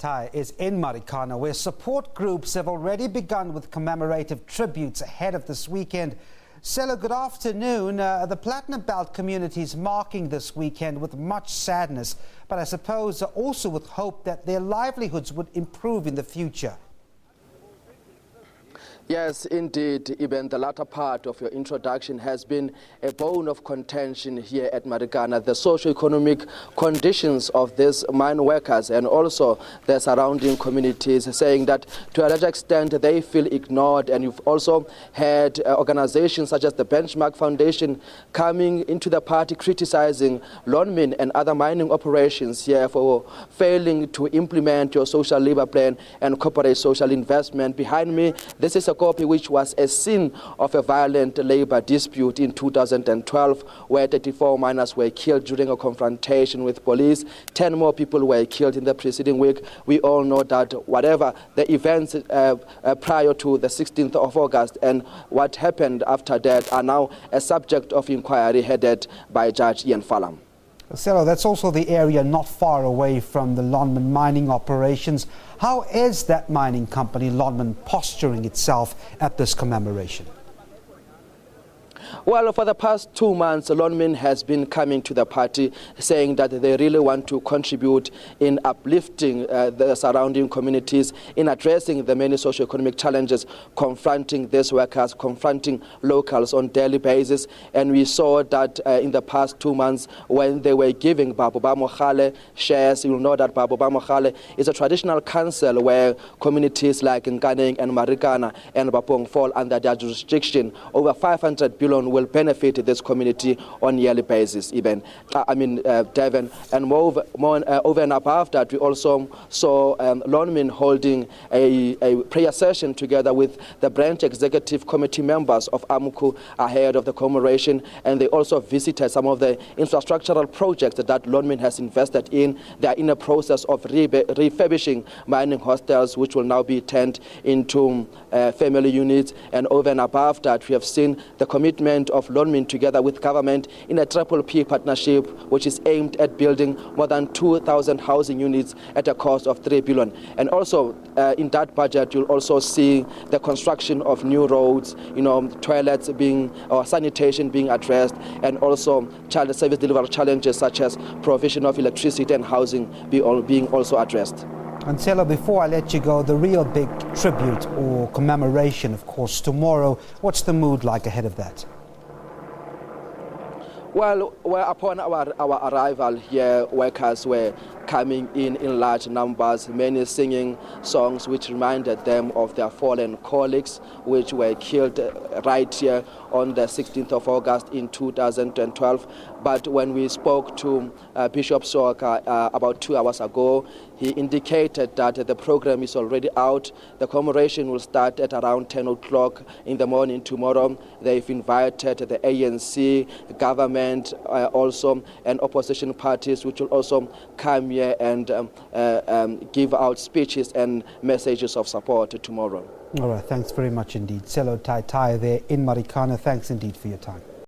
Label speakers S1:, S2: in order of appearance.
S1: Tatai is in Marikana, where support groups have already begun with commemorative tributes ahead of this weekend. Sello, good afternoon. The Platinum Belt community is marking this weekend with much sadness, but I suppose also with hope that their livelihoods would improve in the future.
S2: Yes, indeed. Even the latter part of your introduction has been a bone of contention here at Marikana. The socio-economic conditions of these mine workers and also the surrounding communities, saying that to a large extent they feel ignored. And you've also had organizations such as the Benchmark Foundation coming into the party criticizing Lonmin and other mining operations here for failing to implement your social labor plan and corporate social investment. Behind me, this is a Koppi, which was a scene of a violent labor dispute in 2012, where 34 miners were killed during a confrontation with police. 10 more people were killed in the preceding week. We all know that whatever the events prior to the 16th of August and what happened after that are now a subject of inquiry headed by Judge Ian Falam.
S1: Sello, that's also the area not far away from the Lonmin mining operations. How is that mining company, Lonmin, posturing itself at this commemoration?
S2: Well, for the past 2 months, Lonmin has been coming to the party saying that they really want to contribute in uplifting the surrounding communities, in addressing the many socio-economic challenges confronting these workers, confronting locals on a daily basis. And we saw that in the past 2 months when they were giving Baboba Mohale shares. You will know that Baboba Mohale is a traditional council where communities like Nkaneng and Marikana and Bapong fall under their jurisdiction. Over 500 billion will benefit this community on a yearly basis, even. Devon. And over and above that, we also saw Lonmin holding a prayer session together with the branch executive committee members of AMUKU ahead of the commemoration, and they also visited some of the infrastructural projects that Lonmin has invested in. They are in a process of refurbishing mining hostels, which will now be turned into family units. And over and above that, we have seen the commitment of Lonmin together with government in a triple P partnership, which is aimed at building more than 2,000 housing units at a cost of 3 billion. And also in that budget, you'll also see the construction of new roads, toilets or sanitation being addressed, and also child service delivery challenges such as provision of electricity and housing being also addressed.
S1: And Sello, before I let you go, the real big tribute or commemoration, of course, tomorrow. What's the mood like ahead of that?
S2: Well, upon our arrival here, workers were coming in large numbers, many singing songs which reminded them of their fallen colleagues, which were killed right here on the 16th of August in 2012. But when we spoke to Bishop Soka about 2 hours ago, he indicated that the program is already out. The commemoration will start at around 10 o'clock in the morning tomorrow. They've invited the ANC, government also, and opposition parties, which will also come here and give out speeches and messages of support tomorrow.
S1: All right, thanks very much indeed. Sello Tatai there in Marikana. Thanks indeed for your time.